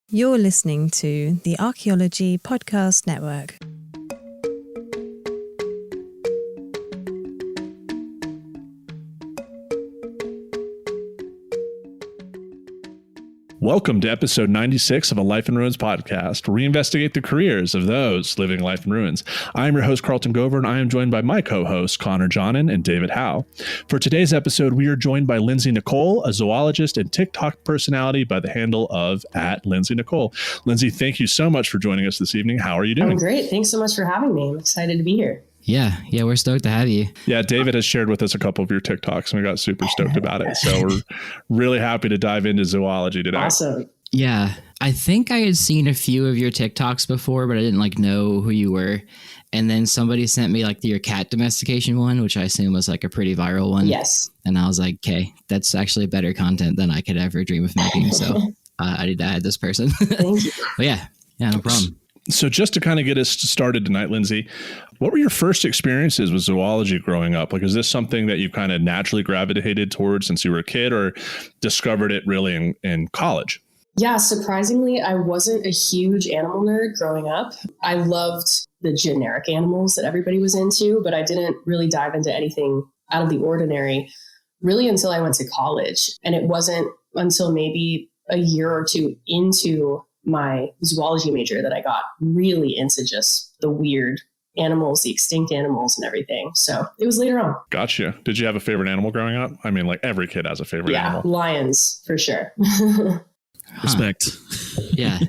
You're listening to the Archaeology Podcast Network. Welcome to episode 96 of a Life in Ruins podcast, where we investigate the careers of those living life in ruins. I'm your host, Carlton Gover, and I am joined by my co-hosts, Connor Johnen and David Howe. For today's episode, we are joined by Lindsay Nikole, a zoologist and TikTok personality by the handle of @LindsayNikole. Lindsay, thank you so much for joining us this evening. How are you doing? I'm great. Thanks so much for having me. I'm excited to be here. Yeah, we're stoked to have you. Yeah, David has shared with us a couple of your TikToks, and we got super stoked about it. So we're really happy to dive into zoology today. Awesome. Yeah, I think I had seen a few of your TikToks before, but I didn't know who you were. And then somebody sent me your cat domestication one, which I assume was a pretty viral one. Yes. And I was like, okay, that's actually better content than I could ever dream of making. So I need to add this person. Thank you. But yeah, no problem. So just to kind of get us started tonight, Lindsay, what were your first experiences with zoology growing up? Is this something that you kind of naturally gravitated towards since you were a kid, or discovered it really in college? Yeah, surprisingly, I wasn't a huge animal nerd growing up. I loved the generic animals that everybody was into, but I didn't really dive into anything out of the ordinary really until I went to college. And it wasn't until maybe a year or two into my zoology major that I got really into just the weird animals, the extinct animals and everything. So it was later on. Gotcha. Did you have a favorite animal growing up? I mean, every kid has a favorite animal. Yeah, lions for sure. Respect. Yeah.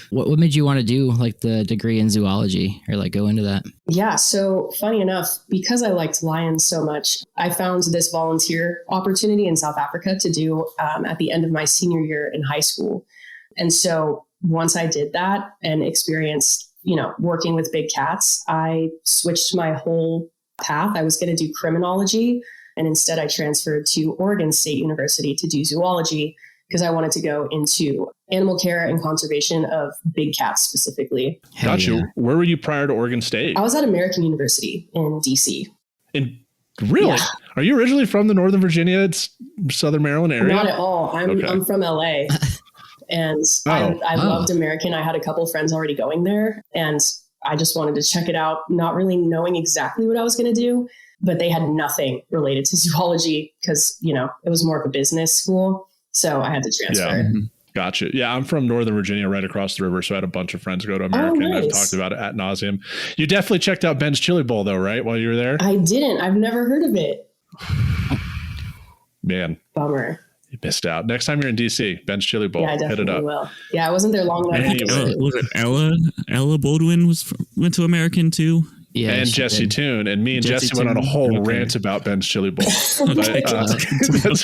What made you want to do the degree in zoology or go into that? Yeah. So funny enough, because I liked lions so much, I found this volunteer opportunity in South Africa to do at the end of my senior year in high school. And so once I did that and experienced, working with big cats, I switched my whole path. I was going to do criminology, and instead I transferred to Oregon State University to do zoology because I wanted to go into animal care and conservation of big cats specifically. Gotcha. Yeah. Where were you prior to Oregon State? I was at American University in DC. Really? Yeah. Are you originally from the Northern Virginia, Southern Maryland area? Not at all. I'm from LA. And I loved American. I had a couple of friends already going there, and I just wanted to check it out, not really knowing exactly what I was going to do, but they had nothing related to zoology because, it was more of a business school. So I had to transfer. Yeah. Gotcha. Yeah, I'm from Northern Virginia, right across the river. So I had a bunch of friends go to American. Oh, nice. I've talked about it ad nauseum. You definitely checked out Ben's Chili Bowl, though, right? While you were there? I didn't. I've never heard of it. Man. Bummer. You missed out. Next time you're in DC, Ben's Chili Bowl, Yeah, I hit it up. will. Yeah, I wasn't there long enough. Was it Ella Baldwin went to American too? Yeah, and Jesse Toon. And me and Jesse went on a whole rant about Ben's Chili Bowl. But, that's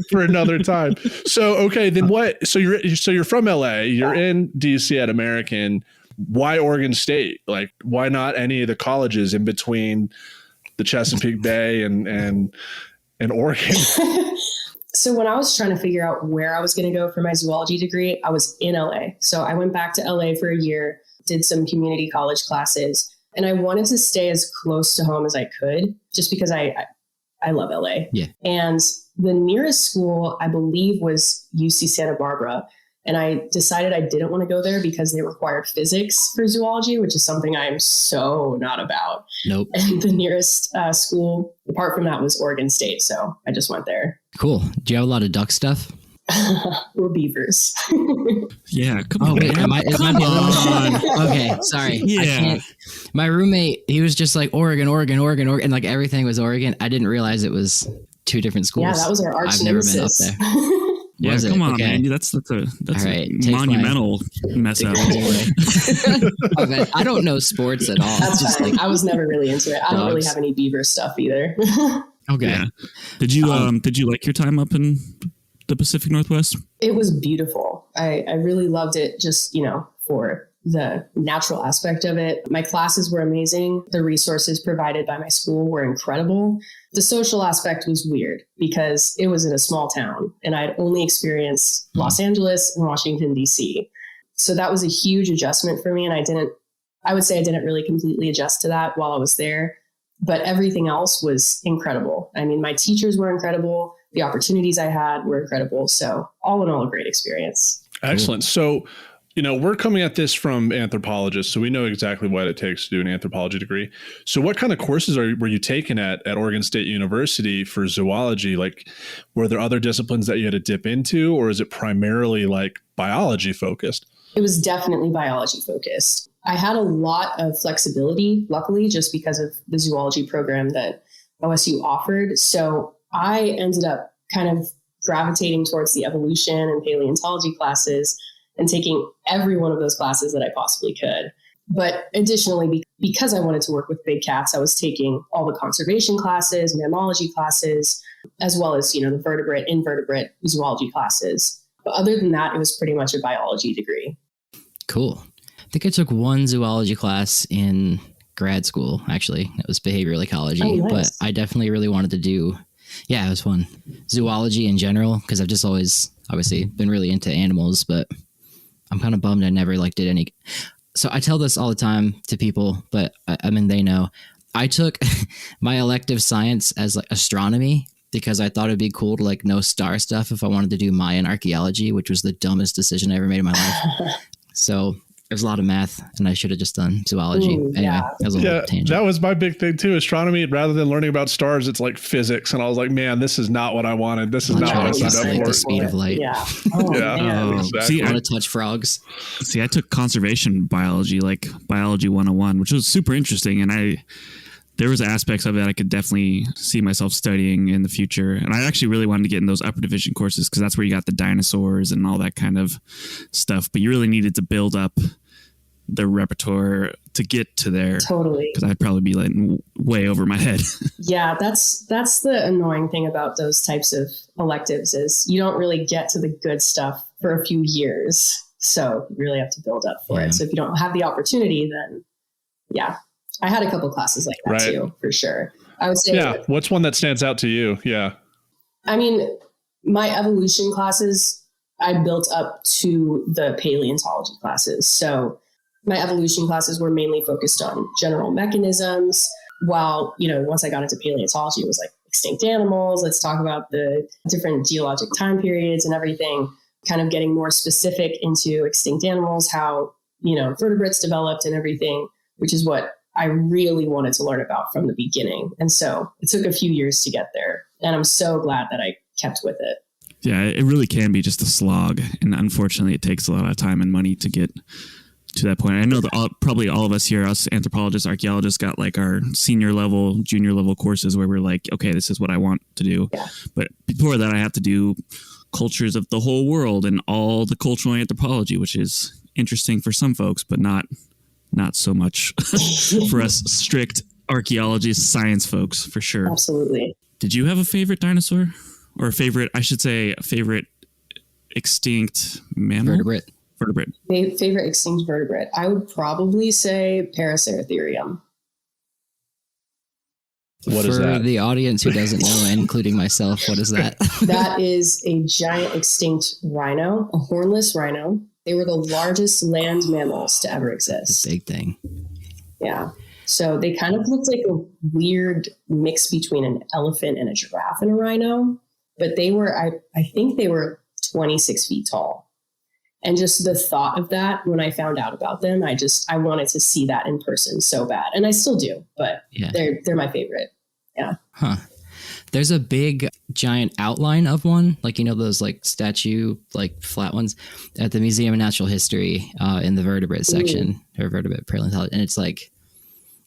for another time. So, okay, then what? So you're from LA, you're in DC at American. Why Oregon State? Why not any of the colleges in between the Chesapeake Bay and Oregon? So when I was trying to figure out where I was going to go for my zoology degree, I was in LA. So I went back to LA for a year, did some community college classes, and I wanted to stay as close to home as I could just because I love LA. Yeah. And the nearest school, I believe, was UC Santa Barbara. And I decided I didn't want to go there because they required physics for zoology, which is something I'm so not about. Nope. And the nearest school, apart from that, was Oregon State. So I just went there. Cool. Do you have a lot of duck stuff? We're beavers. Yeah. Come on. Wait, Come on. Okay. Sorry. Yeah. My roommate, he was just Oregon, and everything was Oregon. I didn't realize it was two different schools. Yeah, that was our arch I've never been up nemesis. there. Yeah, come on, man. That's All right, a monumental mess up. I don't know sports at all. That's just fine. I was never really into it. I don't really dogs. have any beaver stuff either. Okay. Yeah. Did you like your time up in the Pacific Northwest? It was beautiful. I really loved it just, for the natural aspect of it. My classes were amazing. The resources provided by my school were incredible. The social aspect was weird because it was in a small town and I'd only experienced Los Angeles and Washington, D.C. So that was a huge adjustment for me. And I would say I didn't really completely adjust to that while I was there, but everything else was incredible. I mean, my teachers were incredible. The opportunities I had were incredible. So all in all, a great experience. Excellent. So, we're coming at this from anthropologists, so we know exactly what it takes to do an anthropology degree. So what kind of courses were you taking at Oregon State University for zoology? Like, were there other disciplines that you had to dip into, or is it primarily like biology focused? It was definitely biology focused. I had a lot of flexibility, luckily, just because of the zoology program that OSU offered. So I ended up kind of gravitating towards the evolution and paleontology classes and taking every one of those classes that I possibly could. But additionally, because I wanted to work with big cats, I was taking all the conservation classes, mammalogy classes, as well as, the vertebrate, invertebrate zoology classes. But other than that, it was pretty much a biology degree. Cool. I think I took one zoology class in grad school, actually. It was behavioral ecology, nice. But I definitely really wanted to do, it was fun. Zoology in general, because I've just always obviously been really into animals, but I'm kind of bummed I never did any. So I tell this all the time to people, but I mean, they know. I took my elective science as astronomy because I thought it'd be cool to know star stuff if I wanted to do Mayan archaeology, which was the dumbest decision I ever made in my life. So there's a lot of math, and I should have just done zoology. Ooh, anyway, that was a little tangent. That was my big thing too. Astronomy, rather than learning about stars, it's like physics, and I was like, man, this is not what I wanted. This is not what I signed up for. The speed of light. Yeah. Oh, man. Exactly. See, I want to touch frogs. See, I took conservation biology, like biology 101, which was super interesting. And there was aspects of it I could definitely see myself studying in the future. And I actually really wanted to get in those upper division courses because that's where you got the dinosaurs and all that kind of stuff. But you really needed to build up the repertoire to get to there. Totally. Because I'd probably be way over my head. Yeah, that's the annoying thing about those types of electives is you don't really get to the good stuff for a few years. So you really have to build up for it. So if you don't have the opportunity, then I had a couple classes like that too, for sure. I would say. Yeah. What's one that stands out to you? Yeah. I mean, my evolution classes, I built up to the paleontology classes. So my evolution classes were mainly focused on general mechanisms, while, once I got into paleontology, it was extinct animals. Let's talk about the different geologic time periods and everything, kind of getting more specific into extinct animals, how, vertebrates developed and everything, which is what I really wanted to learn about from the beginning. And so it took a few years to get there. And I'm so glad that I kept with it. Yeah, it really can be just a slog. And unfortunately, it takes a lot of time and money to get to that point. I know that probably all of us here, us anthropologists, archaeologists, got our senior level, junior level courses where we're like, okay, this is what I want to do. Yeah. But before that, I have to do cultures of the whole world and all the cultural anthropology, which is interesting for some folks, but not so much for us strict archaeology science folks, for sure. Absolutely. Did you have a favorite dinosaur or a favorite extinct mammal? Vertebrate. Favorite extinct vertebrate. I would probably say Paraceratherium. What is that? For the audience who doesn't know, including myself, what is that? That is a giant extinct rhino, a hornless rhino. They were the largest land mammals to ever exist. A big thing. Yeah. So they kind of looked like a weird mix between an elephant and a giraffe and a rhino. But they were, I think they were 26 feet tall. And just the thought of that, when I found out about them, I wanted to see that in person so bad. And I still do, but they're my favorite. Yeah. Huh. There's a big giant outline of one, those statue, flat ones at the Museum of Natural History in the vertebrate section or vertebrate paleontology. And it's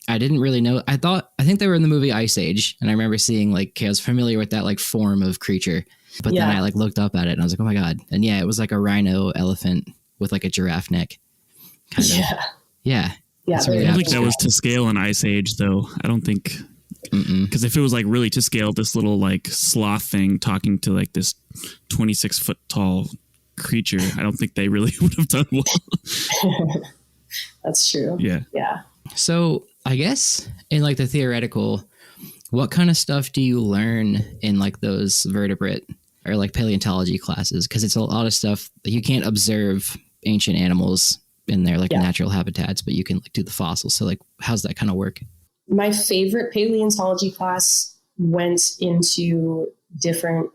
I didn't really know. I think they were in the movie Ice Age. And I remember seeing I was familiar with that form of creature. But then I looked up at it and I was like, oh my God. And it was a rhino elephant with a giraffe neck. Kind of. Yeah. Yeah. I don't think that was to scale in Ice Age, though. I don't think. Because if it was really to scale, this little sloth thing talking to this 26 foot tall creature, I don't think they really would have done well. That's true. Yeah. Yeah. So I guess in the theoretical, what kind of stuff do you learn in those vertebrate or paleontology classes? Because it's a lot of stuff you can't observe ancient animals in their natural habitats, but you can do the fossils. So how's that kind of work? My favorite paleontology class went into different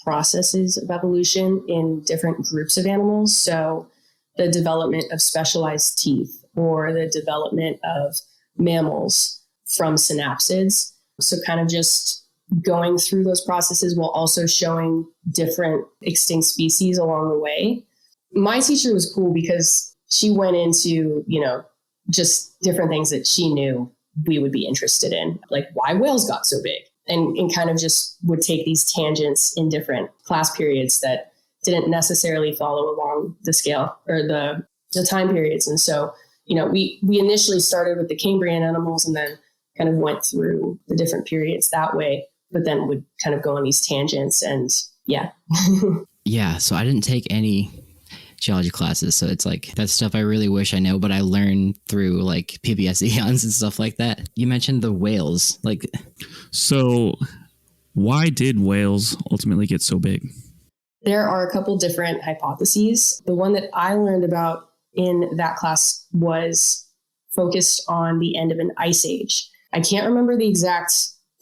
processes of evolution in different groups of animals. So the development of specialized teeth or the development of mammals from synapsids. So kind of just going through those processes while also showing different extinct species along the way. My teacher was cool because she went into, just different things that she knew we would be interested in, like why whales got so big, and kind of just would take these tangents in different class periods that didn't necessarily follow along the scale or the time periods. And so, we initially started with the Cambrian animals and then kind of went through the different periods that way, but then would kind of go on these tangents and yeah. Yeah. So I didn't take any geology classes. So it's like, that's stuff I really wish I know, but I learned through like PBS eons and stuff like that. You mentioned the whales. So why did whales ultimately get so big? There are a couple different hypotheses. The one that I learned about in that class was focused on the end of an ice age. I can't remember the exact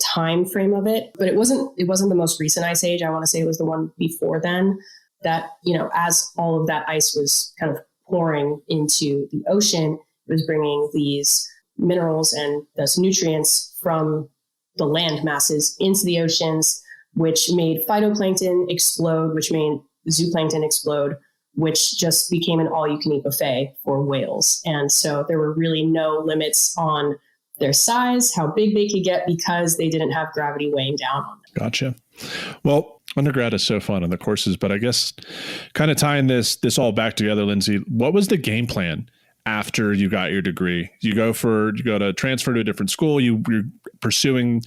time frame of it, but it wasn't the most recent ice age. I want to say it was the one before then that, as all of that ice was kind of pouring into the ocean, it was bringing these minerals and thus nutrients from the land masses into the oceans, which made phytoplankton explode, which made zooplankton explode, which just became an all-you-can-eat buffet for whales. And so there were really no limits on their size, how big they could get, because they didn't have gravity weighing down on them. Gotcha. Well, undergrad is so fun in the courses, but I guess kind of tying this all back together, Lindsay, what was the game plan after you got your degree? You go to transfer to a different school. You're pursuing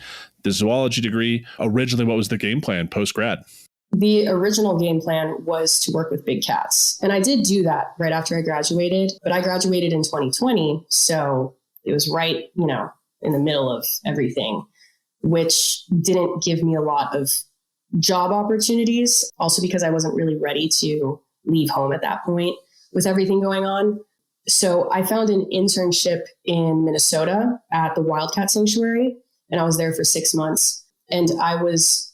the zoology degree. Originally, what was the game plan post-grad? The original game plan was to work with big cats. And I did do that right after I graduated, but I graduated in 2020. So it was right, in the middle of everything, which didn't give me a lot of job opportunities. Also because I wasn't really ready to leave home at that point with everything going on. So I found an internship in Minnesota at the Wildcat Sanctuary, and I was there for 6 months. And I was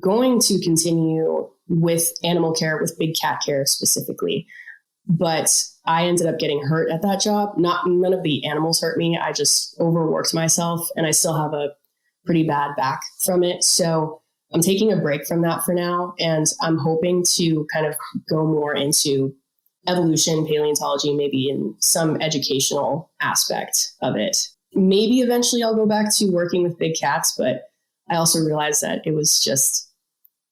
going to continue with animal care, with big cat care specifically. But I ended up getting hurt at that job. None of the animals hurt me. I just overworked myself, and I still have a pretty bad back from it. So I'm taking a break from that for now. And I'm hoping to kind of go more into evolution, paleontology, maybe in some educational aspect of it. Maybe eventually I'll go back to working with big cats, but I also realized that it was just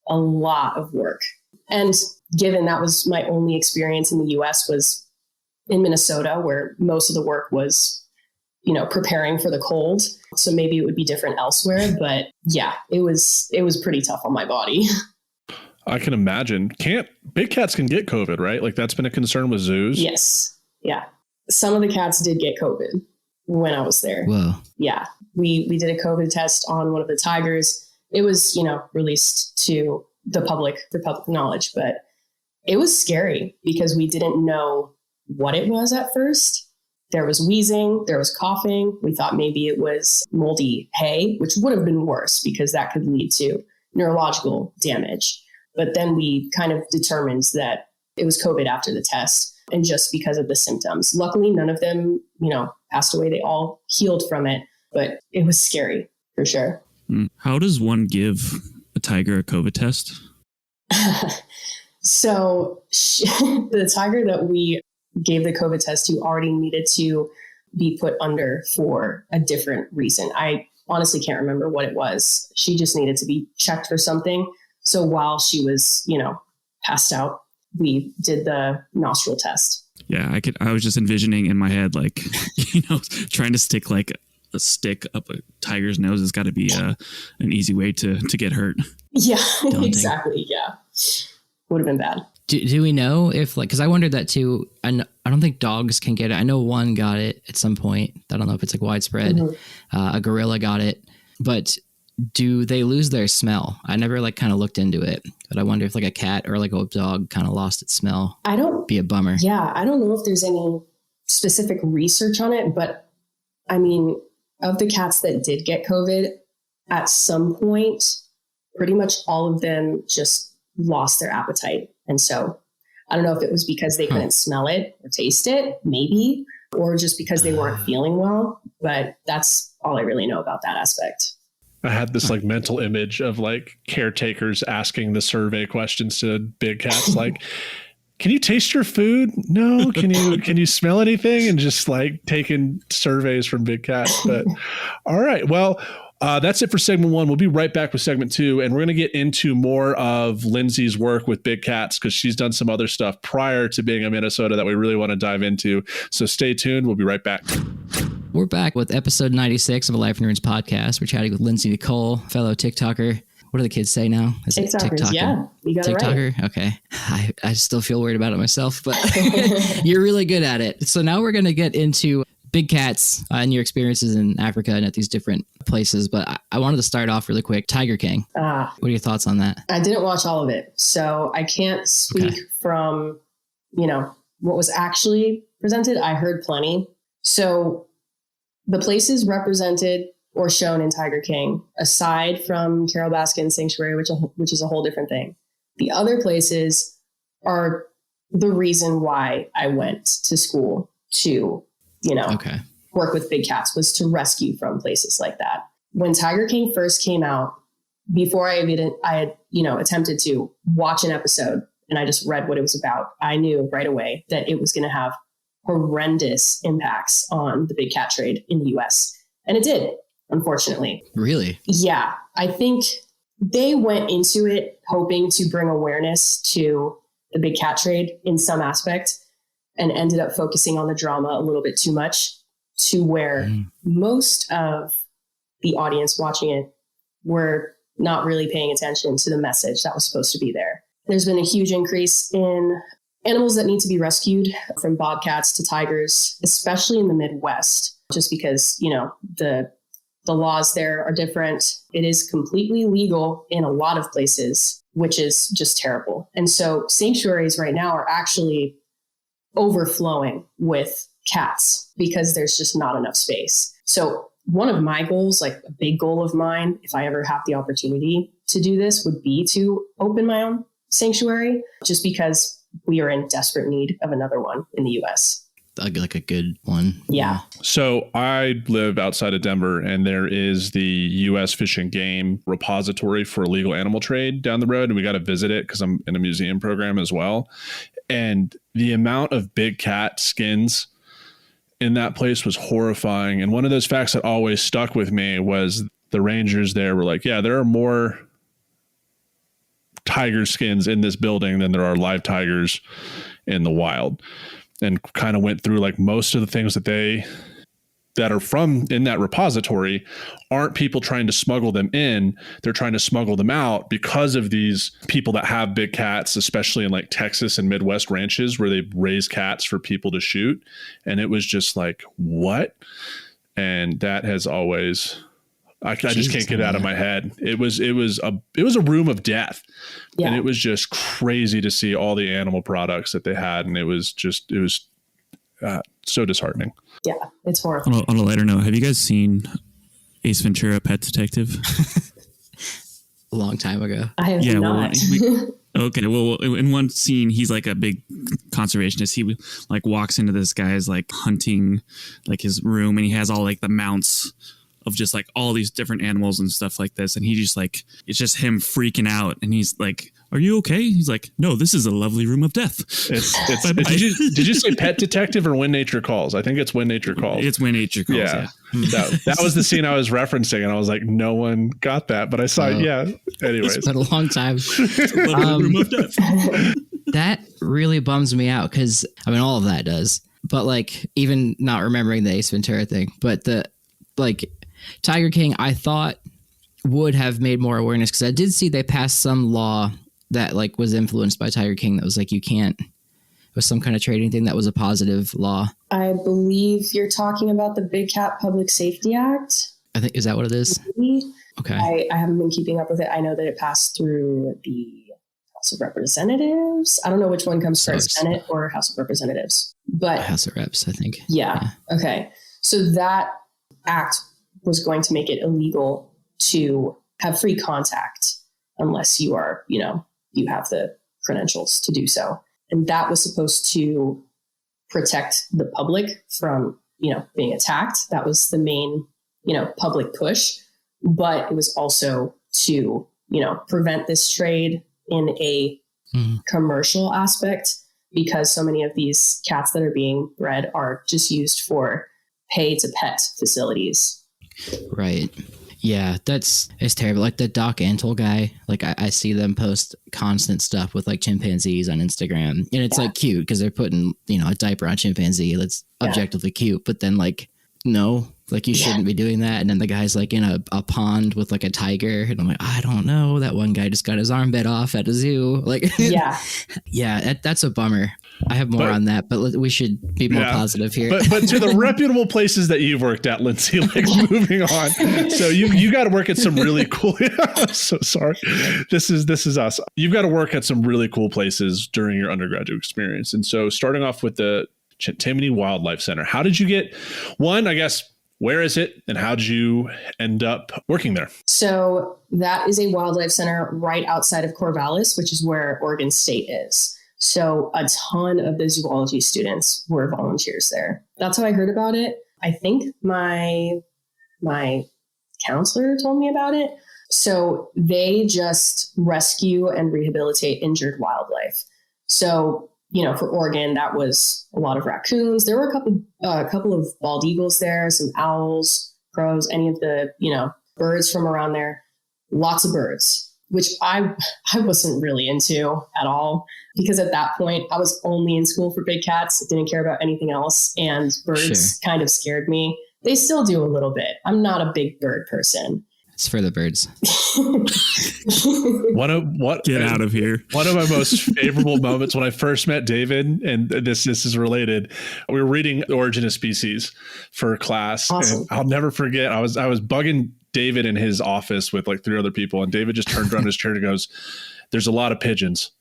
a lot of work. And given that was my only experience in the US was in Minnesota, where most of the work was, preparing for the cold. So maybe it would be different elsewhere, but yeah, it was pretty tough on my body. I can imagine. Big cats can get COVID, right? Like that's been a concern with zoos. Yes. Yeah. Some of the cats did get COVID when I was there. Whoa. Yeah. We did a COVID test on one of the tigers. It was, released to the public for public knowledge, but it was scary because we didn't know what it was at first. There was wheezing, there was coughing. We thought maybe it was moldy hay, which would have been worse because that could lead to neurological damage. But then we kind of determined that it was COVID after the test, and just because of the symptoms. Luckily, none of them, passed away. They all healed from it, but it was scary for sure. How does one give a tiger a COVID test? So the tiger that we gave the COVID test to already needed to be put under for a different reason. I honestly can't remember what it was. She just needed to be checked for something. So while she was, passed out, we did the nostril test. Yeah, I was just envisioning in my head, like, trying to stick like a stick up a tiger's nose has got to be an easy way to get hurt. Yeah, exactly. Yeah. Would have been bad. Do we know if because I wondered that too. I don't think dogs can get it. I know one got it at some point. I don't know if it's like widespread. Mm-hmm. A gorilla got it, but do they lose their smell? I never kind of looked into it, but I wonder if like a cat or like a dog kind of lost its smell. Be a bummer. Yeah. I don't know if there's any specific research on it, but I mean, of the cats that did get COVID at some point, pretty much all of them just lost their appetite. And so I don't know if it was because they couldn't smell it or taste it, maybe, or just because they weren't feeling well. But that's all I really know about that aspect. I had this like mental image of like caretakers asking the survey questions to big cats, like, can you taste your food? No. Can you smell anything? And just like taking surveys from big cats. But all right. Well, that's it for segment 1. We'll be right back with segment 2, and we're going to get into more of Lindsay's work with big cats because she's done some other stuff prior to being in Minnesota that we really want to dive into. So stay tuned. We'll be right back. We're back with episode 96 of a Life in Ruins podcast. We're chatting with Lindsay Nikole, fellow TikToker. What do the kids say now? Is it TikToker? Yeah, you got TikToker? It right. Okay. I still feel weird about it myself, but you're really good at it. So now we're going to get into big cats and your experiences in Africa and at these different places. But I wanted to start off really quick. Tiger King. What are your thoughts on that? I didn't watch all of it, so I can't speak from, what was actually presented. I heard plenty. So the places represented or shown in Tiger King, aside from Carol Baskin's Sanctuary, which is a whole different thing, the other places are the reason why I went to school to, work with big cats, was to rescue from places like that. When Tiger King first came out, before I had attempted to watch an episode and I just read what it was about, I knew right away that it was going to have horrendous impacts on the big cat trade in the US. And it did, unfortunately. Really? Yeah. I think they went into it hoping to bring awareness to the big cat trade in some aspect and ended up focusing on the drama a little bit too much, to where most of the audience watching it were not really paying attention to the message that was supposed to be there. There's been a huge increase in animals that need to be rescued, from bobcats to tigers, especially in the Midwest, just because, the laws there are different. It is completely legal in a lot of places, which is just terrible. And so sanctuaries right now are actually overflowing with cats because there's just not enough space. So one of my goals, like a big goal of mine, if I ever have the opportunity to do this, would be to open my own sanctuary, just because we are in desperate need of another one in the US. Like a good one. Yeah. So I live outside of Denver, and there is the U.S. Fish and Game repository for illegal animal trade down the road. And we got to visit it because I'm in a museum program as well. And the amount of big cat skins in that place was horrifying. And one of those facts that always stuck with me was the rangers there were like, yeah, there are more tiger skins in this building than there are live tigers in the wild. And kind of went through like most of the things that are from in that repository aren't people trying to smuggle them in. They're trying to smuggle them out because of these people that have big cats, especially in like Texas and Midwest ranches where they raise cats for people to shoot. And it was just like, what? And that has always, I just can't get out of my head. It was a room of death. Yeah. And it was just crazy to see all the animal products that they had. And it was so disheartening. Yeah, it's horrible. On a lighter note, have you guys seen Ace Ventura: Pet Detective? A long time ago. I have not. Okay, well, in one scene, he's like a big conservationist. He like walks into this guy's like hunting, like his room, and he has all like the mounts of just like all these different animals and stuff like this. And he just like, it's just him freaking out. And he's like, are you okay? He's like, no, this is a lovely room of death. Did you say Pet Detective or When Nature Calls? I think it's When Nature Calls. It's When Nature Calls. Yeah. That was the scene I was referencing. And I was like, no one got that, but I saw it. Yeah. Anyways. It's been a long time. Room of death. That really bums me out. Cause I mean, all of that does, but like, even not remembering the Ace Ventura thing, but the like, Tiger King, I thought would have made more awareness, because I did see they passed some law that like was influenced by Tiger King that was like, you can't, it was some kind of trading thing that was a positive law. I believe you're talking about the Big Cat Public Safety Act. I think, is that what it is? Maybe. Okay. I haven't been keeping up with it. I know that it passed through the House of Representatives. I don't know which one comes first, Senate or House of Representatives, but House of Reps, I think. Yeah. Okay. So that act was going to make it illegal to have free contact unless you are, you have the credentials to do so. And that was supposed to protect the public from, being attacked. That was the main, public push, but it was also to, prevent this trade in a commercial aspect, because so many of these cats that are being bred are just used for pay to pet facilities. Right. Yeah, it's terrible. Like the Doc Antle guy, like I see them post constant stuff with like chimpanzees on Instagram, and it's like cute because they're putting, a diaper on chimpanzee that's objectively cute, but then like, no, like you shouldn't be doing that. And then the guy's like in a pond with like a tiger, and I'm like, I don't know. That one guy just got his arm bit off at a zoo. Like, that's a bummer. I have more on that, but we should be more positive here. But to the reputable places that you've worked at, Lindsay, like moving on. So you got to work at some really cool. So sorry, this is us. You've got to work at some really cool places during your undergraduate experience. And so starting off with the Tammany Wildlife Center, how did you get one? I guess, where is it, and how did you end up working there? So that is a wildlife center right outside of Corvallis, which is where Oregon State is. So a ton of the zoology students were volunteers there. That's how I heard about it. I think my counselor told me about it. So they just rescue and rehabilitate injured wildlife. So, for Oregon, that was a lot of raccoons. There were a couple of bald eagles there, some owls, crows, any of the, birds from around there. Lots of birds, which I wasn't really into at all. Because at that point, I was only in school for big cats, didn't care about anything else. And birds kind of scared me. They still do a little bit. I'm not a big bird person. It's for the birds. Get out of here. One of my most favorable moments when I first met David, and this is related. We were reading The Origin of Species for class. Awesome. And I'll never forget. I was bugging David in his office with like 3 other people. And David just turned around his chair and goes, "There's a lot of pigeons.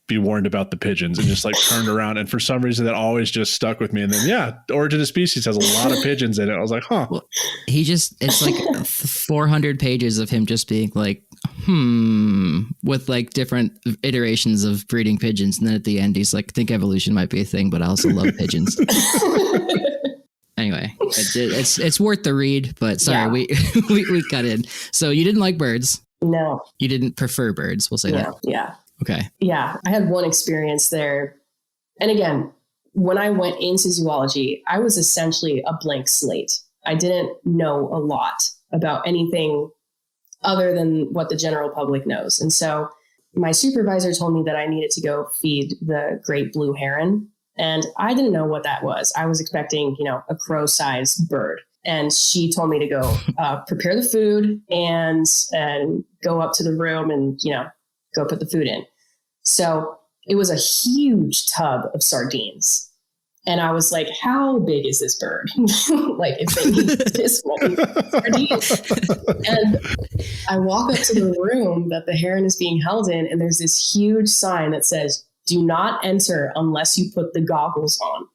Be warned about the pigeons," and just like turned around. And for some reason that always just stuck with me. And then, The Origin of Species has a lot of pigeons in it. I was like, huh. Well, it's like 400 pages of him just being like, with like different iterations of breeding pigeons. And then at the end, he's like, think evolution might be a thing, but I also love pigeons. Anyway, it's worth the read, but sorry, we cut in. So you didn't like birds. No. You didn't prefer birds. We'll say that. Yeah. Okay. Yeah, I had one experience there. And again, when I went into zoology, I was essentially a blank slate. I didn't know a lot about anything other than what the general public knows. And so my supervisor told me that I needed to go feed the great blue heron. And I didn't know what that was. I was expecting, a crow-sized bird. And she told me to go prepare the food and go up to the room and, go put the food in. So it was a huge tub of sardines. And I was like, how big is this bird? Like, if they need this many sardines. And I walk up to the room that the heron is being held in, and there's this huge sign that says, "Do not enter unless you put the goggles on."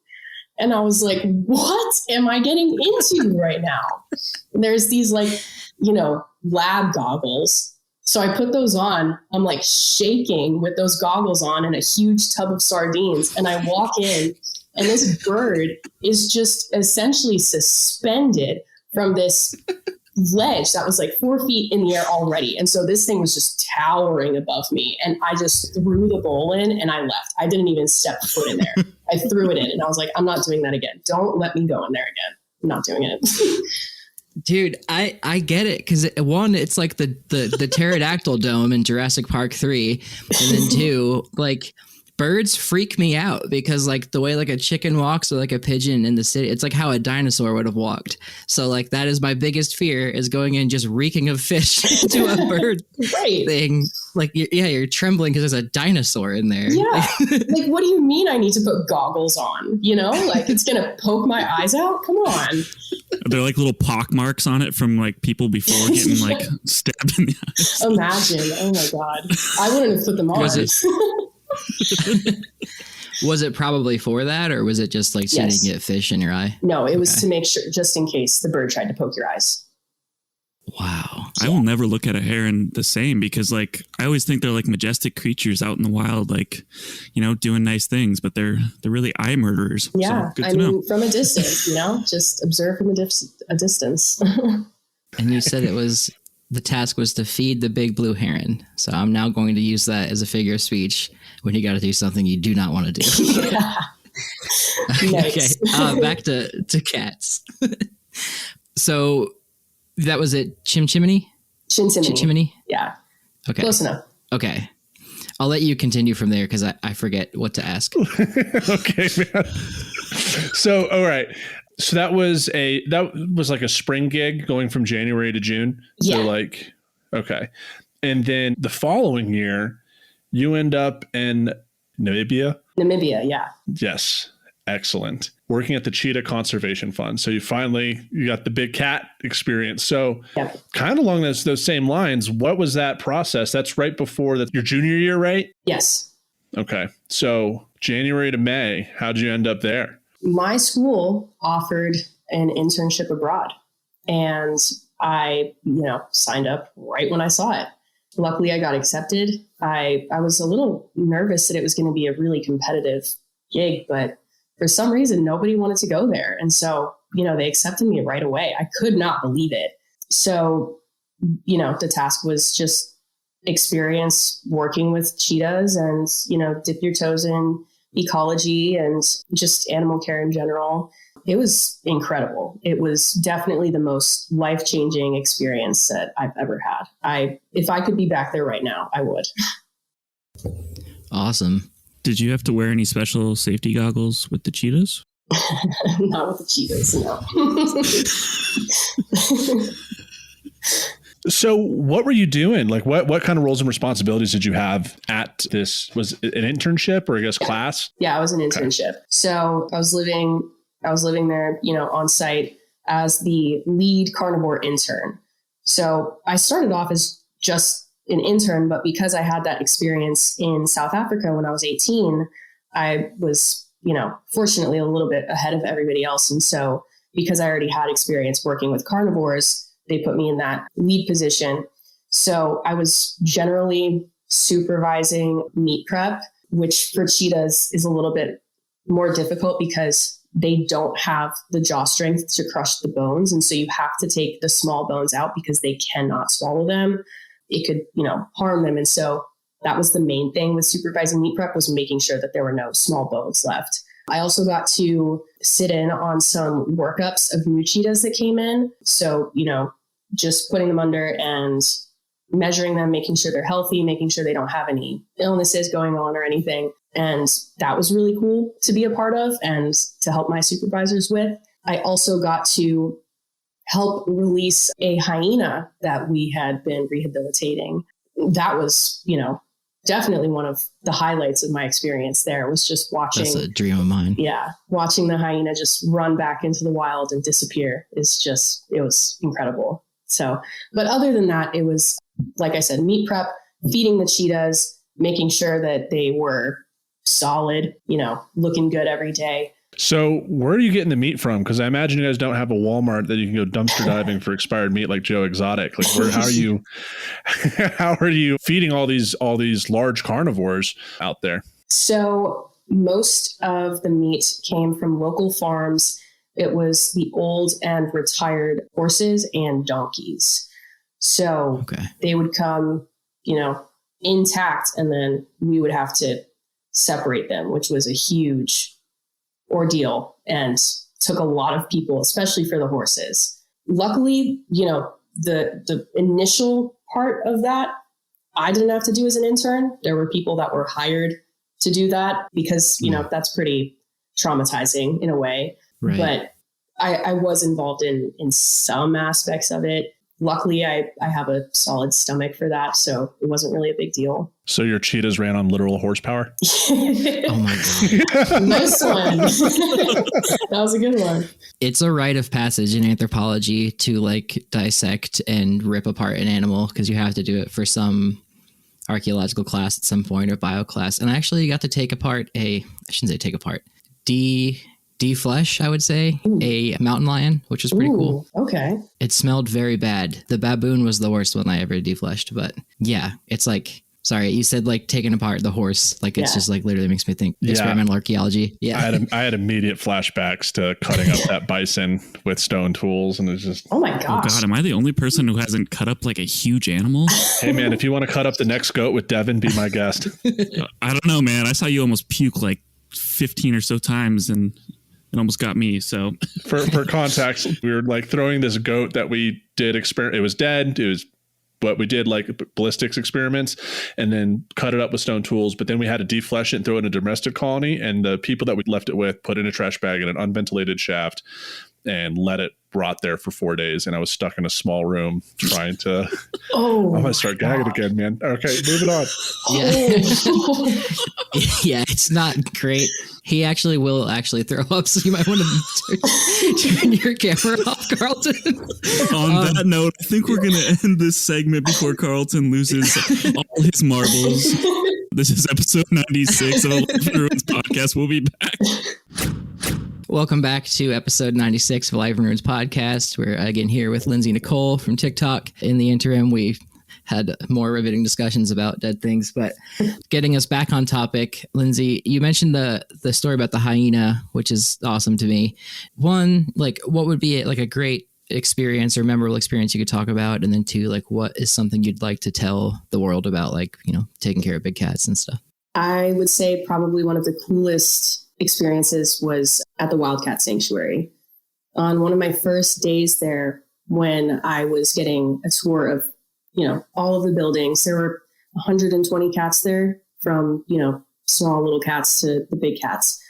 And I was like, what am I getting into right now? And there's these lab goggles. So I put those on. I'm like shaking with those goggles on and a huge tub of sardines. And I walk in, and this bird is just essentially suspended from this ledge that was like 4 feet in the air already. And so this thing was just towering above me. And I just threw the bowl in and I left. I didn't even step foot in there. I threw it in and I was like, I'm not doing that again. Don't let me go in there again. I'm not doing it. Dude, I get it, because one, it's like the pterodactyl dome in Jurassic Park 3, and then 2, like birds freak me out because like the way like a chicken walks or like a pigeon in the city, it's like how a dinosaur would have walked. So like that is my biggest fear, is going in just reeking of fish to a bird thing. Like you're trembling because there's a dinosaur in there. Yeah, like what do you mean I need to put goggles on? Like it's gonna poke my eyes out? Come on. They're like little pock marks on it from like people before getting like stabbed in the eyes. Imagine. Oh my god, I wouldn't have put them on. Was it probably for that, or was it just like so you didn't get fish in your eye? No, it was to make sure, just in case the bird tried to poke your eyes. Wow. I will never look at a heron the same because like I always think they're like majestic creatures out in the wild, like, doing nice things, but they're really eye murderers. Yeah. So good to know. From a distance, just observe from a distance. And you said the task was to feed the big blue heron. So I'm now going to use that as a figure of speech when you got to do something you do not want to do. Yeah. Nice. Okay. Back to cats. So that was it. Chimchimney? Chinchimney. Yeah. Okay. Close enough. Okay. I'll let you continue from there because I forget what to ask. Okay, man. So, all right. So that was like a spring gig going from January to June. Yeah. So okay. And then the following year, you end up in Namibia. Namibia, yeah. Yes. Excellent. Working at the Cheetah Conservation Fund. So you got the big cat experience. So kind of along those same lines, what was that process? That's right before your junior year, right? Yes. Okay. So January to May, how'd you end up there? My school offered an internship abroad, and I, signed up right when I saw it. Luckily, I got accepted. I was a little nervous that it was going to be a really competitive gig, but for some reason, nobody wanted to go there. And so, they accepted me right away. I could not believe it. So, the task was just experience working with cheetahs and, dip your toes in ecology and just animal care in general. It was incredible. It was definitely the most life-changing experience that I've ever had. If I could be back there right now, I would. Awesome. Did you have to wear any special safety goggles with the cheetahs? Not with the cheetahs, no. So what were you doing? Like what kind of roles and responsibilities did you have at this? Was it an internship or I guess class? Yeah, it was an internship. Okay. So I was living there, on site as the lead carnivore intern. So I started off as just an intern, but because I had that experience in South Africa when I was 18, I was, fortunately a little bit ahead of everybody else. And so because I already had experience working with carnivores, they put me in that lead position. So I was generally supervising meat prep, which for cheetahs is a little bit more difficult because they don't have the jaw strength to crush the bones. And so you have to take the small bones out because they cannot swallow them. It could, harm them. And so that was the main thing with supervising meat prep, was making sure that there were no small bones left. I also got to sit in on some workups of new cheetahs that came in. So, just putting them under and measuring them, making sure they're healthy, making sure they don't have any illnesses going on or anything. And that was really cool to be a part of and to help my supervisors with. I also got to help release a hyena that we had been rehabilitating. That was, definitely one of the highlights of my experience there, was just watching. That's a dream of mine. Yeah. Watching the hyena just run back into the wild and disappear it was incredible. So, but other than that, it was, like I said, meat prep, feeding the cheetahs, making sure that they were solid, looking good every day. So where are you getting the meat from? Because I imagine you guys don't have a Walmart that you can go dumpster diving for expired meat like Joe Exotic. Like, how are you feeding all these large carnivores out there? So most of the meat came from local farms. It was the old and retired horses and donkeys. So They would come, intact, and then we would have to separate them, which was a huge ordeal and took a lot of people, especially for the horses. Luckily, the initial part of that, I didn't have to do as an intern. There were people that were hired to do that because, that's pretty traumatizing in a way. Right. But I was involved in some aspects of it. Luckily, I have a solid stomach for that, so it wasn't really a big deal. So your cheetahs ran on literal horsepower? Oh my God. Nice one. That was a good one. It's a rite of passage in anthropology to dissect and rip apart an animal, because you have to do it for some archaeological class at some point, or bio class. And I actually got to take apart deflesh, I would say, a mountain lion, which was pretty cool. Okay. It smelled very bad. The baboon was the worst one I ever defleshed, but yeah, it's like, sorry, you said like taking apart the horse. Like it's just like literally makes me think experimental archaeology. Yeah. I had immediate flashbacks to cutting up that bison with stone tools. And it's just, oh my gosh. Oh God, am I the only person who hasn't cut up like a huge animal? Hey man, if you want to cut up the next goat with Devin, be my guest. I don't know, man. I saw you almost puke like 15 or so times and it almost got me. So for context, we were like throwing this goat that we did experiment. It was dead. But we did like ballistics experiments and then cut it up with stone tools. But then we had to deflesh it and throw it in a domestic colony. And the people that we left it with put in a trash bag in an unventilated shaft and let it rot there for 4 days. And I was stuck in a small room trying to, I'm going to start gagging again, man. Okay, moving on. Yeah, it's not great. He actually will throw up, so you might want to turn your camera off, Carlton. On that note, I think we're going to end this segment before Carlton loses all his marbles. This is episode 96 of the Life in Ruins podcast. We'll be back. Welcome back to episode 96 of Life in Ruins podcast. We're again here with Lindsay and Nikole from TikTok. In the interim, we had more riveting discussions about dead things, but getting us back on topic, Lindsay, you mentioned the story about the hyena, which is awesome to me. One, like what would be like a great experience or memorable experience you could talk about? And then two, like what is something you'd like to tell the world about, like, you know, taking care of big cats and stuff? I would say probably one of the coolest experiences was at the Wildcat Sanctuary. On one of my first days there, when I was getting a tour of, you know, all of the buildings, there were 120 cats there, from, you know, small little cats to the big cats.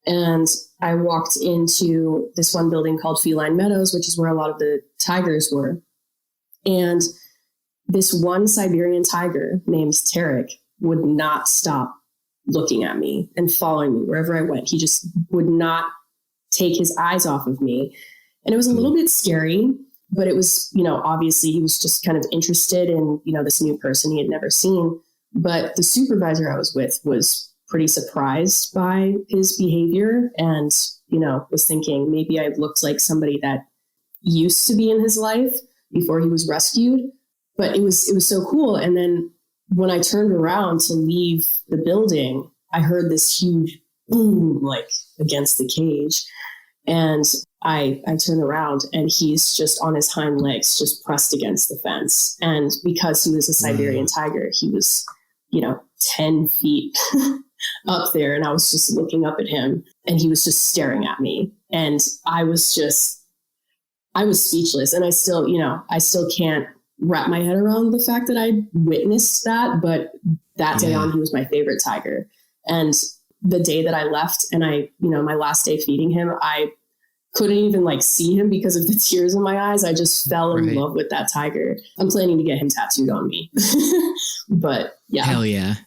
And I walked into this one building called Feline Meadows, which is where a lot of the tigers were. And this one Siberian tiger named Tarek would not stop looking at me and following me wherever I went. He just would not take his eyes off of me. And it was a little bit scary, but it was, you know, obviously he was just kind of interested in, you know, this new person he had never seen. But the supervisor I was with was pretty surprised by his behavior and, you know, was thinking maybe I looked like somebody that used to be in his life before he was rescued. But it was so cool. And then when I turned around to leave the building, I heard this huge boom, like against the cage. And I turned around and he's just on his hind legs, just pressed against the fence. And because he was a Siberian tiger, he was, you know, 10 feet up there. And I was just looking up at him and he was just staring at me. And I was speechless. And I still can't wrap my head around the fact that I witnessed that, but that day on, he was my favorite tiger. And the day that I left and my last day feeding him, I couldn't even like see him because of the tears in my eyes. I just fell in love with that tiger. I'm planning to get him tattooed on me, but yeah. Hell yeah.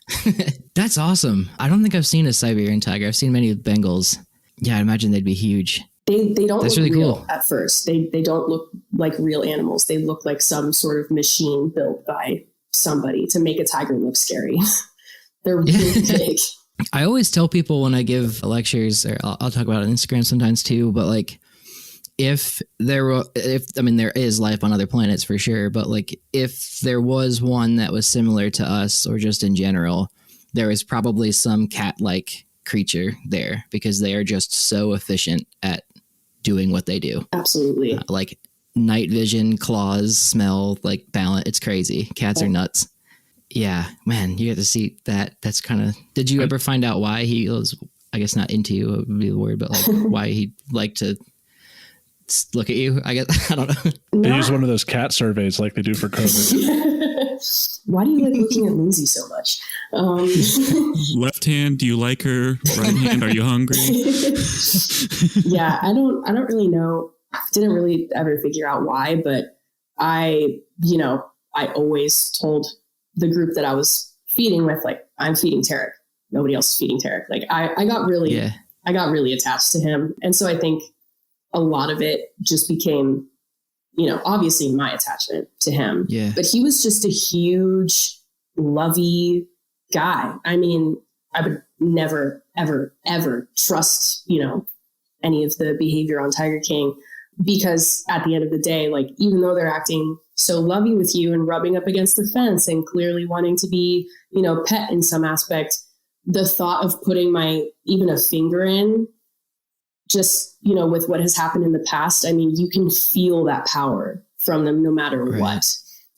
That's awesome. I don't think I've seen a Siberian tiger. I've seen many Bengals. Yeah, I imagine they'd be huge. They don't That's look really real cool. at first. They don't look like real animals. They look like some sort of machine built by somebody to make a tiger look scary. They're really big. I always tell people when I give lectures, or I'll talk about it on Instagram sometimes too, but like there is life on other planets for sure, but like if there was one that was similar to us or just in general, there is probably some cat-like creature there because they are just so efficient at doing what they do. Absolutely. Like night vision, claws, smell, like balance. It's crazy. Cats are nuts. Yeah, man, you get to see that. That's kind of. Did you ever find out why he was? I guess not into you would be the word, but like why he liked to look at you. I guess I don't know. They use one of those cat surveys like they do for COVID. Why do you like looking at Lindsay so much? Left hand, do you like her? Right hand, are you hungry? Yeah, I don't really know. Didn't really ever figure out why, but I always told the group that I was feeding with, like, I'm feeding Tarek. Nobody else is feeding Tarek. Like I got really attached to him. And so I think a lot of it just became, obviously my attachment to him. Yeah. But he was just a huge, lovey guy. I mean, I would never, ever, ever trust, any of the behavior on Tiger King, because at the end of the day, like, even though they're acting so lovey with you and rubbing up against the fence and clearly wanting to be, you know, pet in some aspect, the thought of putting even a finger in, just, you know, with what has happened in the past, I mean, you can feel that power from them no matter what.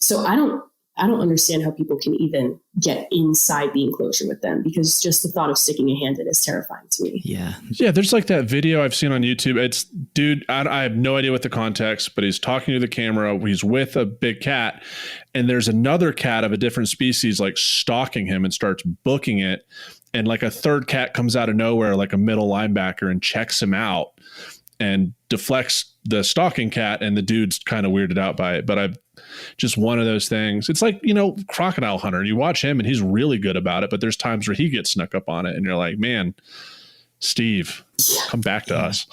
So I don't understand how people can even get inside the enclosure with them, because just the thought of sticking a hand in is terrifying to me. Yeah. Yeah. There's like that video I've seen on YouTube. It's dude, I have no idea what the context, but he's talking to the camera. He's with a big cat, and there's another cat of a different species, like stalking him and starts booking it. And like a third cat comes out of nowhere, like a middle linebacker, and checks him out and deflects the stalking cat. And the dude's kind of weirded out by it. But I've just one of those things. It's like, you know, Crocodile Hunter. You watch him and he's really good about it. But there's times where he gets snuck up on it. And you're like, man, Steve, come back to us.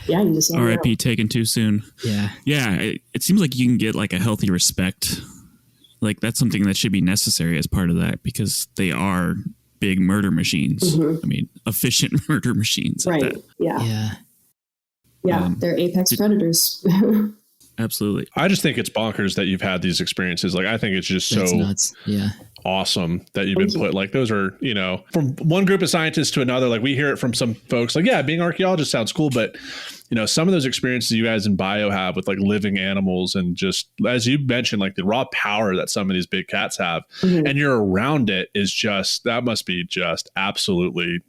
Yeah. You just R.I.P. taken too soon. Yeah. Yeah. It seems like you can get like a healthy respect. Like that's something that should be necessary as part of that, because they are big murder machines. Mm-hmm. I mean, efficient murder machines. Right. At that. Yeah. Yeah. They're apex predators. Absolutely. I just think it's bonkers that you've had these experiences. Like, I think it's just That's so nuts. Yeah. awesome that you've been put, like, those are, you know, from one group of scientists to another. Like, we hear it from some folks like, yeah, being an archaeologist sounds cool, but you know, some of those experiences you guys in bio have with like living animals, and just as you mentioned, like the raw power that some of these big cats have, and you're around it, is just, that must be just absolutely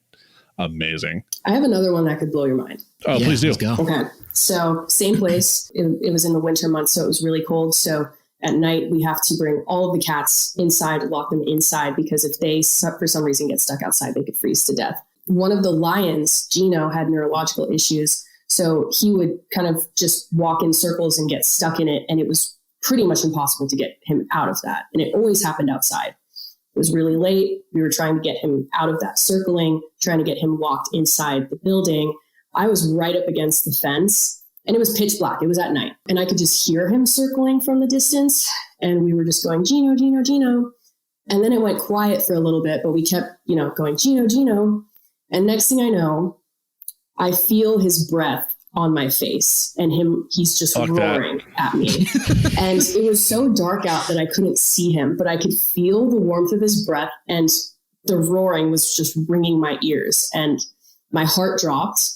amazing. I have another one that could blow your mind. Oh, yeah, please do. Let's go. Okay. So same place. It was in the winter months, so it was really cold. So at night we have to bring all of the cats inside, lock them inside, because if they, for some reason, get stuck outside, they could freeze to death. One of the lions, Gino, had neurological issues. So he would kind of just walk in circles and get stuck in it. And it was pretty much impossible to get him out of that. And it always happened outside. It was really late. We were trying to get him out of that circling, trying to get him locked inside the building. I was right up against the fence, and it was pitch black. It was at night, and I could just hear him circling from the distance. And we were just going, Gino, Gino, Gino. And then it went quiet for a little bit, but we kept, you know, going, Gino, Gino. And next thing I know, I feel his breath on my face, and he's just roaring at me. And it was so dark out that I couldn't see him, but I could feel the warmth of his breath, and the roaring was just ringing my ears, and my heart dropped.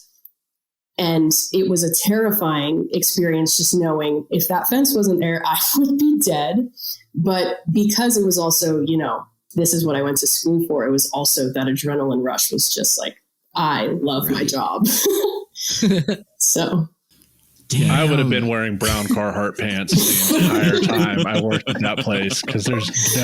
And it was a terrifying experience, just knowing if that fence wasn't there, I would be dead. But because it was also, you know, this is what I went to school for, it was also that adrenaline rush was just like, I love my job. So Damn. I would have been wearing brown Carhartt pants the entire time I worked at that place, because there's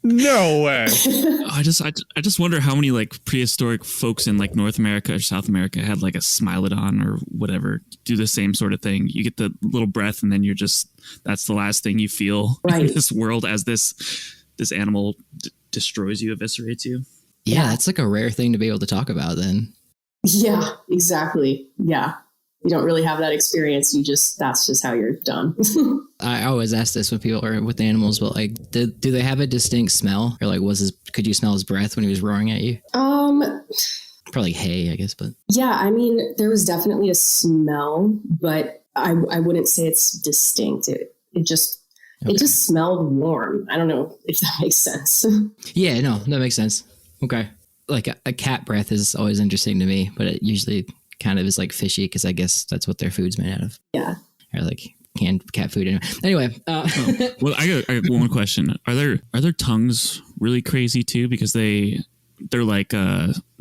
no way. I just wonder how many like prehistoric folks in like North America or South America had like a Smilodon or whatever do the same sort of thing. You get the little breath, and then you're just, that's the last thing you feel in this world as this animal destroys you, eviscerates you. Yeah, that's like a rare thing to be able to talk about then. Yeah, exactly. Yeah. You don't really have that experience. That's just how you're done. I always ask this when people are with animals, but like, do they have a distinct smell, or like, could you smell his breath when he was roaring at you? Probably hay, I guess, but yeah, I mean, there was definitely a smell, but I wouldn't say it's distinct. It just smelled warm. I don't know if that makes sense. Yeah, no, that makes sense. Okay. Like a cat breath is always interesting to me, but it usually kind of is like fishy, because I guess that's what their food's made out of. Yeah. Or like canned cat food. Anyway. Well, I got one question. Are their tongues really crazy too? Because they're like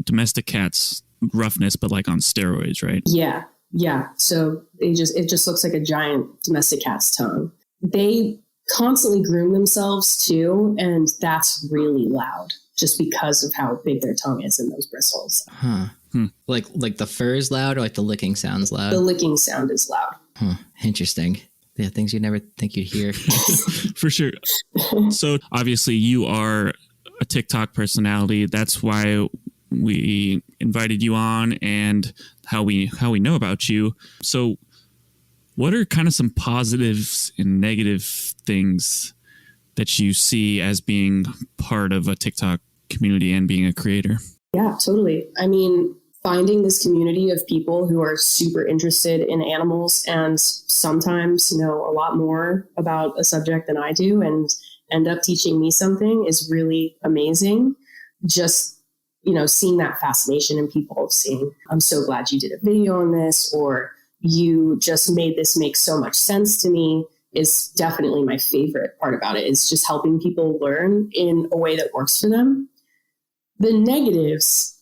domestic cats roughness, but like on steroids, right? Yeah. Yeah. So it just looks like a giant domestic cat's tongue. They constantly groom themselves too, and that's really loud, just because of how big their tongue is and those bristles. Huh. Like the fur is loud, or like the licking sound's loud? The licking sound is loud. Huh. Interesting. Yeah, things you'd never think you'd hear. For sure. So obviously you are a TikTok personality. That's why we invited you on, and how we know about you. So what are kind of some positives and negative things that you see as being part of a TikTok community and being a creator? Yeah, totally. I mean, finding this community of people who are super interested in animals and sometimes know a lot more about a subject than I do and end up teaching me something is really amazing. Just, seeing that fascination in people, seeing, I'm so glad you did a video on this, or you just made this make so much sense to me, is definitely my favorite part about it, is just helping people learn in a way that works for them. The negatives,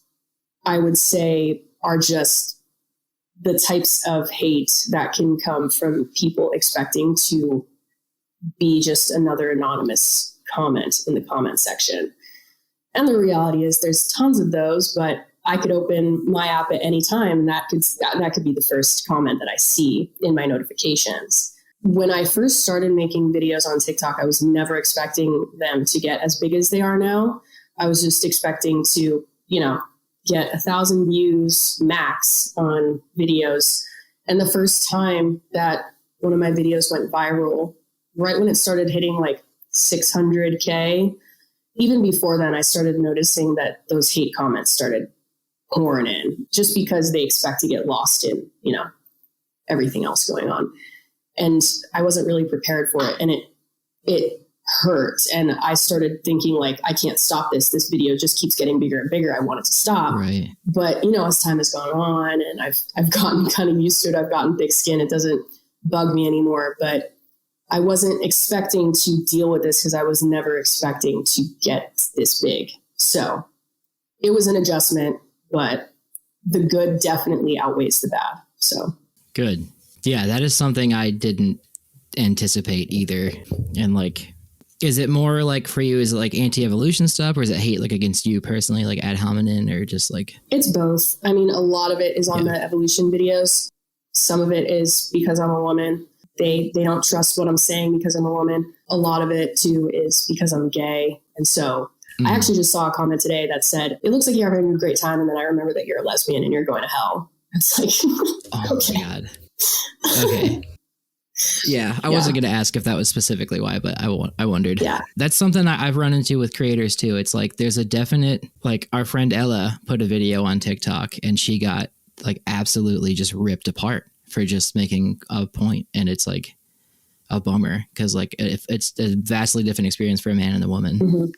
I would say, are just the types of hate that can come from people expecting to be just another anonymous comment in the comment section. And the reality is there's tons of those, but I could open my app at any time and that could be the first comment that I see in my notifications. When I first started making videos on TikTok, I was never expecting them to get as big as they are now. I was just expecting to, get 1,000 views max on videos. And the first time that one of my videos went viral, right when it started hitting like 600K, even before then, I started noticing that those hate comments started pouring in just because they expect to get lost in, everything else going on. And I wasn't really prepared for it. And it hurt. And I started thinking like, I can't stop this. This video just keeps getting bigger and bigger. I want it to stop. Right. But, as time has gone on and I've gotten kind of used to it, I've gotten thick skin. It doesn't bug me anymore, but I wasn't expecting to deal with this because I was never expecting to get this big. So it was an adjustment, but the good definitely outweighs the bad. So good. Yeah, that is something I didn't anticipate either. And like, is it more like for you, is it like anti-evolution stuff, or is it hate like against you personally, like ad hominem, or just like? It's both. I mean, a lot of it is on the evolution videos. Some of it is because I'm a woman. They don't trust what I'm saying because I'm a woman. A lot of it too is because I'm gay. And so I actually just saw a comment today that said, it looks like you're having a great time. And then I remember that you're a lesbian and you're going to hell. It's like, oh okay. My God. Okay. Yeah, I wasn't going to ask if that was specifically why, but I wondered. Yeah. That's something I've run into with creators too. It's like there's a definite, like our friend Ella put a video on TikTok and she got like absolutely just ripped apart for just making a point. And it's like a bummer because like if it's a vastly different experience for a man and a woman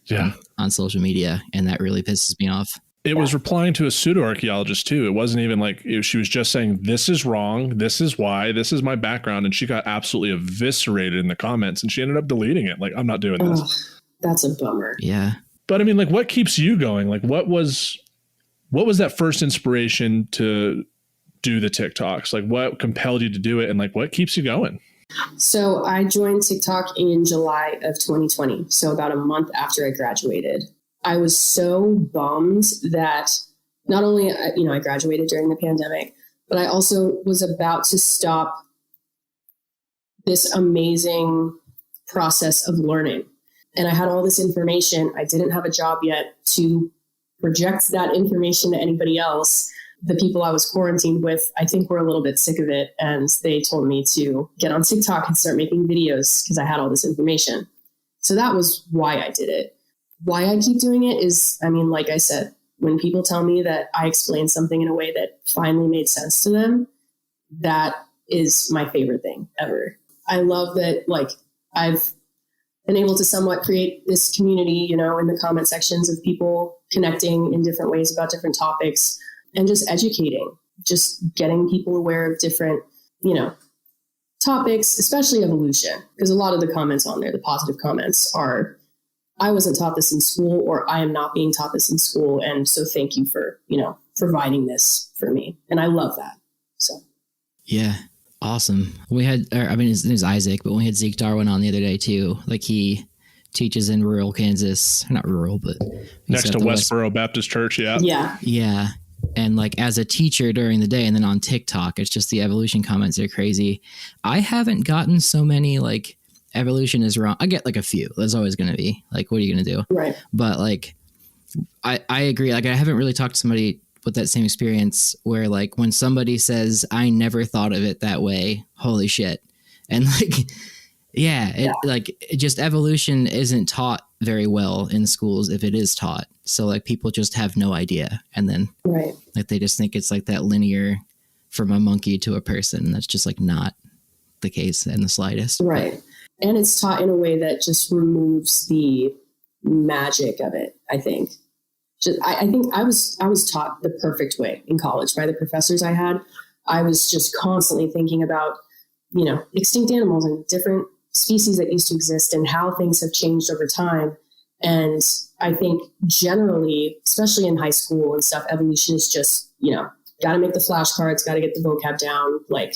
on social media. And that really pisses me off. It was replying to a pseudo-archaeologist too. It wasn't even like she was just saying, this is wrong. This is why. This is my background. And she got absolutely eviscerated in the comments and she ended up deleting it. Like, I'm not doing this. That's a bummer. Yeah. But I mean, like, what keeps you going? Like, what was that first inspiration to do the TikToks? Like, what compelled you to do it? And like, what keeps you going? So I joined TikTok in July of 2020. So about a month after I graduated. I was so bummed that not only, I graduated during the pandemic, but I also was about to stop this amazing process of learning. And I had all this information. I didn't have a job yet to project that information to anybody else. The people I was quarantined with, I think were a little bit sick of it. And they told me to get on TikTok and start making videos because I had all this information. So that was why I did it. Why I keep doing it is, like I said, when people tell me that I explained something in a way that finally made sense to them, that is my favorite thing ever. I love that, like, I've been able to somewhat create this community, in the comment sections of people connecting in different ways about different topics and just educating, just getting people aware of different, topics, especially evolution, because a lot of the comments on there, the positive comments are, I wasn't taught this in school, or I am not being taught this in school. And so thank you for, providing this for me. And I love that. So. Yeah. Awesome. We had, his name's Isaac, but we had Zeke Darwin on the other day too. Like he teaches in rural Kansas, not rural, but next to Westboro Baptist Church. Yeah. Yeah. Yeah. And like as a teacher during the day and then on TikTok, it's just the evolution comments are crazy. I haven't gotten so many like, evolution is wrong. I get like a few. There's always going to be like, what are you going to do? Right. But like, I agree. Like, I haven't really talked to somebody with that same experience where like when somebody says, I never thought of it that way. Holy shit. And like, like it just evolution isn't taught very well in schools if it is taught. So like people just have no idea. And then like they just think it's like that linear from a monkey to a person. And that's just like not the case in the slightest. Right. And it's taught in a way that just removes the magic of it, I think. I think I was taught the perfect way in college by the professors I had. I was just constantly thinking about, extinct animals and different species that used to exist and how things have changed over time. And I think generally, especially in high school and stuff, evolution is just, got to make the flashcards, got to get the vocab down, like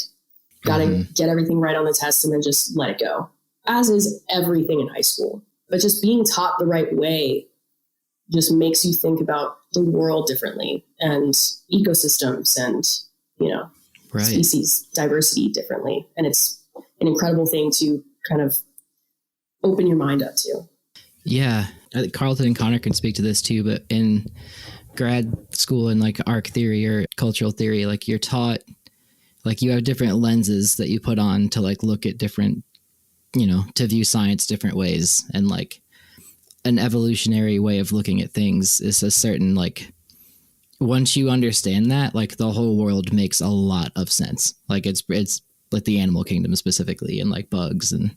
got to get everything right on the test and then just let it go, as is everything in high school. But just being taught the right way just makes you think about the world differently and ecosystems and, species diversity differently. And it's an incredible thing to kind of open your mind up to. Yeah. I think Carlton and Connor can speak to this too, but in grad school in like arc theory or cultural theory, like you're taught, like you have different lenses that you put on to like look at different, to view science different ways. And like an evolutionary way of looking at things is a certain, like, once you understand that, like the whole world makes a lot of sense. Like it's like the animal kingdom specifically and like bugs and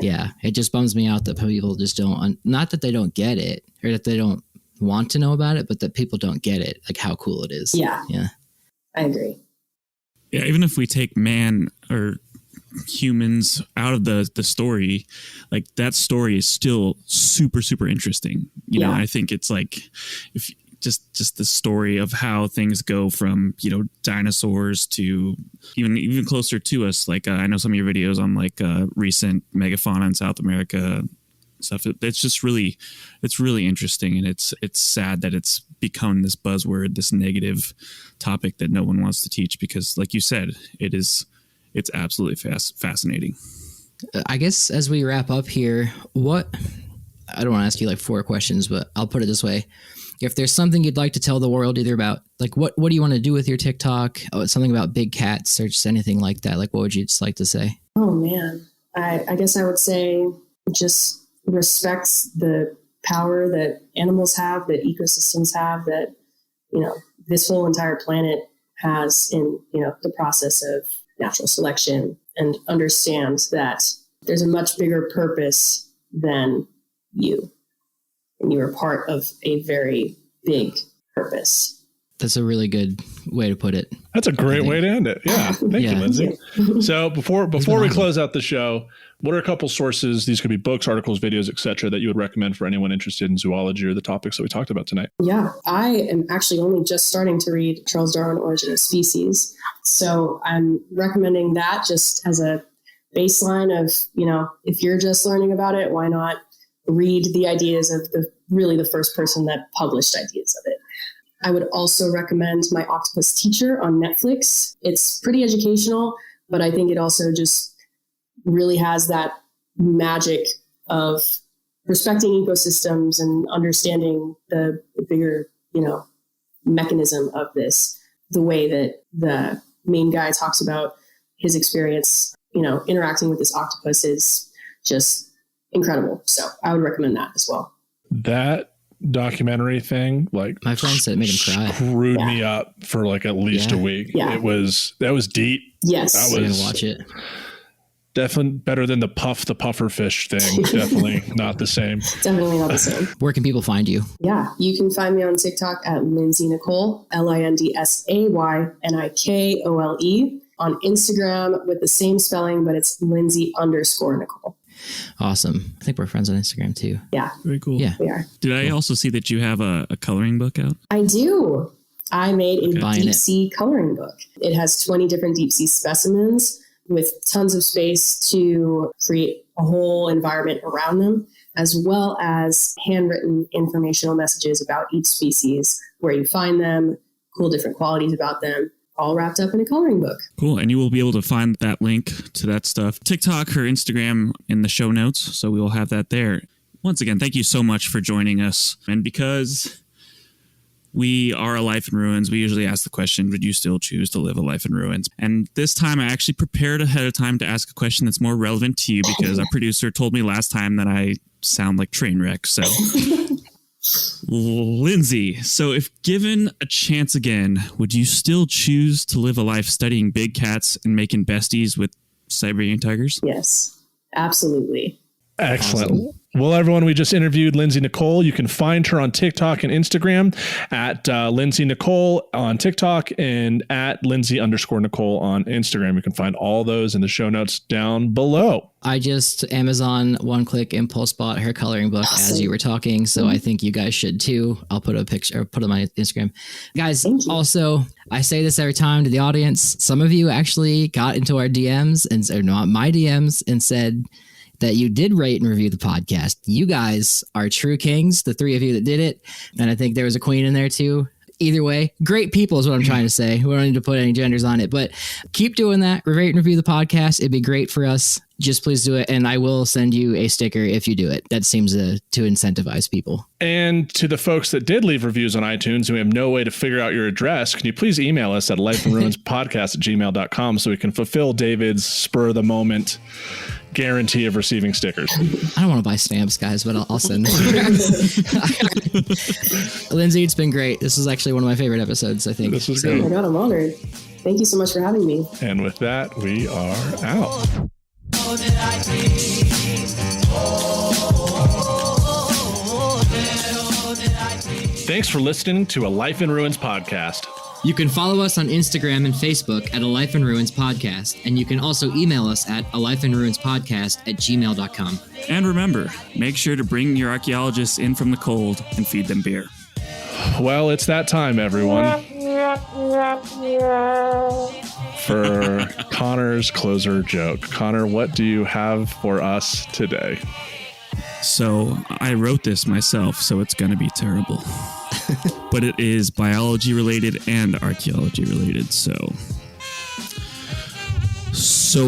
yeah, it just bums me out that people just don't, not that they don't get it or that they don't want to know about it, but that people don't get it, like how cool it is. Yeah. I agree. Yeah. Even if we take man or humans out of the story, like that story is still super, super interesting. You know, I think it's like, if just the story of how things go from, dinosaurs to even closer to us. Like I know some of your videos on like recent megafauna in South America stuff. It's just really, it's really interesting. And it's sad that it's become this buzzword, this negative topic that no one wants to teach, because like you said, it's absolutely fascinating. I guess as we wrap up here, I don't want to ask you like 4 questions, but I'll put it this way. If there's something you'd like to tell the world either about, like what do you want to do with your TikTok? Something about big cats or just anything like that. Like what would you just like to say? Oh man. I guess I would say just respect the power that animals have, that ecosystems have, that, this whole entire planet has in, the process of natural selection, and understand that there's a much bigger purpose than you. And you are part of a very big purpose. That's a really good way to put it. That's a great way to end it. Yeah. Thank you, Lindsay. So before we close out the show, what are a couple sources? These could be books, articles, videos, etc., that you would recommend for anyone interested in zoology or the topics that we talked about tonight? Yeah, I am actually only just starting to read Charles Darwin, Origin of Species. So I'm recommending that just as a baseline of, if you're just learning about it, why not read the ideas of the first person that published ideas of it. I would also recommend My Octopus Teacher on Netflix. It's pretty educational, but I think it also just really has that magic of respecting ecosystems and understanding the bigger, mechanism of this. The way that the main guy talks about his experience, interacting with this octopus is just incredible. So I would recommend that as well. That documentary thing, like my friend said, it made him cry. Screwed me up for like at least a week. Yeah. That was deep. Yes. That was, watch it. Definitely better than the puffer fish thing. Definitely not the same. Definitely not the same. Where can people find you? Yeah, you can find me on TikTok at Lindsay Nikole, LINDSAYNIKOLE. On Instagram with the same spelling, but it's Lindsay_Nikole. Awesome. I think we're friends on Instagram too. Yeah. Very cool. Yeah. We are. Did I also see that you have a coloring book out? I do. I made a deep sea coloring book. It has 20 different deep sea specimens with tons of space to create a whole environment around them, as well as handwritten informational messages about each species, where you find them, cool different qualities about them, all wrapped up in a coloring book. Cool. And you will be able to find that link to that stuff, TikTok or Instagram, in the show notes. So we will have that there. Once again, thank you so much for joining us. And because we are a life in ruins, we usually ask the question, would you still choose to live a life in ruins? And this time I actually prepared ahead of time to ask a question that's more relevant to you, because our producer told me last time that I sound like train wrecks. So, Lindsay, so if given a chance again, would you still choose to live a life studying big cats and making besties with Siberian tigers? Yes, absolutely. Excellent. Awesome. Well, everyone, we just interviewed Lindsay Nikole. You can find her on TikTok and Instagram at Lindsay Nikole on TikTok and at Lindsay_Nikole on Instagram. You can find all those in the show notes down below. I just Amazon one-click impulse bought her coloring book as you were talking, so I think you guys should too. I'll put a picture or put it on my Instagram. Guys, also, I say this every time to the audience. Some of you actually got into our DMs or not my DMs and said that you did rate and review the podcast. You guys are true kings, the three of you that did it. And I think there was a queen in there too. Either way, great people is what I'm trying to say. We don't need to put any genders on it, but keep doing that. Rate and review the podcast. It'd be great for us. Just please do it. And I will send you a sticker if you do it. That seems to incentivize people. And to the folks that did leave reviews on iTunes and we have no way to figure out your address, can you please email us at lifeandruinspodcast@gmail.com so we can fulfill David's spur of the moment guarantee of receiving stickers. I don't want to buy stamps, guys, but I'll send them. Lindsay, it's been great. This is actually one of my favorite episodes, I think. This was Oh great. my God, I'm honored. Thank you so much for having me. And with that, we are out. Thanks for listening to A Life in Ruins podcast. You can follow us on Instagram and Facebook at A Life in Ruins Podcast, and you can also email us at alifeinruinspodcast@gmail.com. And remember, make sure to bring your archaeologists in from the cold and feed them beer. Well, it's that time, everyone. For Connor's closer joke. Connor, what do you have for us today? So I wrote this myself, so it's going to be terrible. But it is biology related and archaeology related. So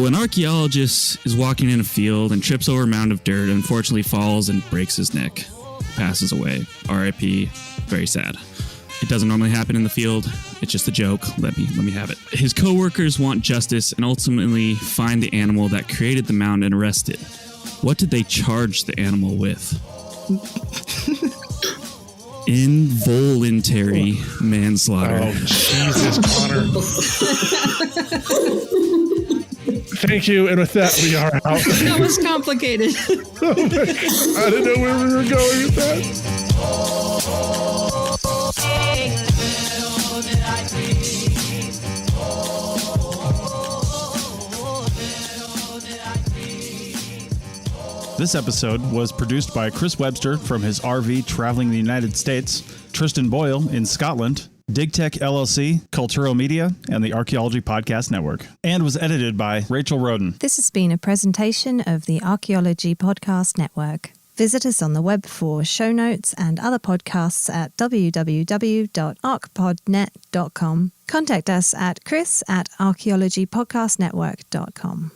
an archaeologist is walking in a field and trips over a mound of dirt and unfortunately falls and breaks his neck. Passes away. RIP. Very sad. It doesn't normally happen in the field. It's just a joke. Let me have it. His coworkers want justice and ultimately find the animal that created the mound and arrest it. What did they charge the animal with? Involuntary manslaughter. Oh, Jesus, Connor. Thank you. And with that, we are out. That was complicated. Oh my God. I didn't know where we were going with that. This episode was produced by Chris Webster from his RV traveling the United States, Tristan Boyle in Scotland, DigTech LLC, Culturo Media, and the Archaeology Podcast Network, and was edited by Rachel Roden. This has been a presentation of the Archaeology Podcast Network. Visit us on the web for show notes and other podcasts at www.archpodnet.com. Contact us at chris@archaeologypodcastnetwork.com.